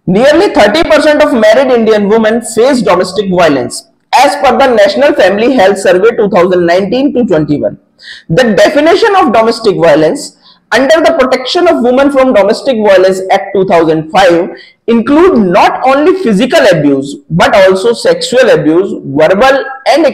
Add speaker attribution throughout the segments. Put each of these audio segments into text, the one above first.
Speaker 1: Nearly 30% of married Indian women face domestic violence, as per the National Family Health Survey 2019 to 21. The definition of domestic violence under the Protection of Women from Domestic Violence Act 2005 include not only physical abuse but also sexual abuse, verbal and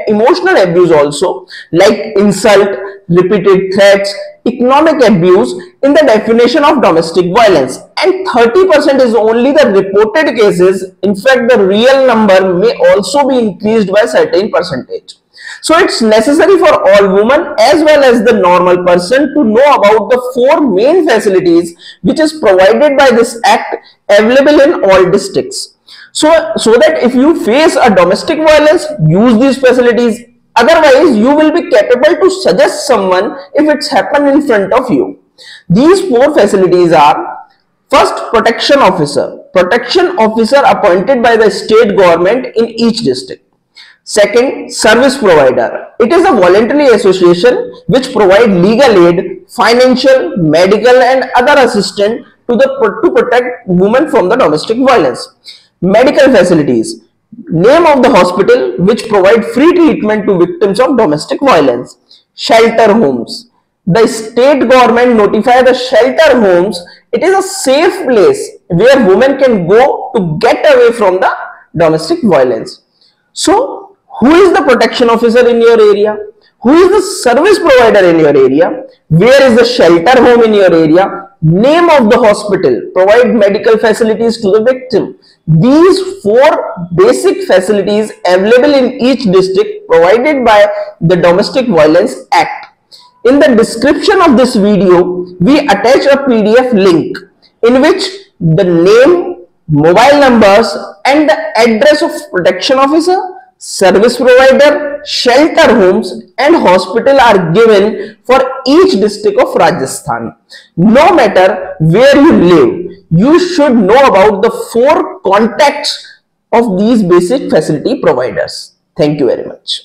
Speaker 1: emotional abuse also, like insult, repeated threats, economic abuse in the definition of domestic violence, and 30% is only the reported cases. In fact, the real number may also be increased by certain percentage. So it's necessary for all women as well as the normal person to know about the four main facilities which is provided by this act, available in all districts. So that if you face a domestic violence, use these facilities. Otherwise, you will be capable to suggest someone if it's happened in front of you. These four facilities are: first, protection officer. Protection officer appointed by the state government in each district. Second, service provider. It is a voluntary association which provide legal aid, financial, medical and other assistance to protect women from the domestic violence. Medical facilities. Name of the hospital which provide free treatment to victims of domestic violence. Shelter homes. The state government notify the shelter homes. It is a safe place where women can go to get away from the domestic violence. So, who is the protection officer in your area? Who is the service provider in your area? Where is the shelter home in your area? Name of the hospital. Provide medical facilities to the victim. These four basic facilities available in each district provided by the Domestic Violence Act. In the description of this video, we attach a PDF link in which the name, mobile numbers and the address of protection officer, service provider, shelter homes and hospital are given for each district of Rajasthan. No matter where you live, you should know about the four contacts of these basic facility providers. Thank you very much.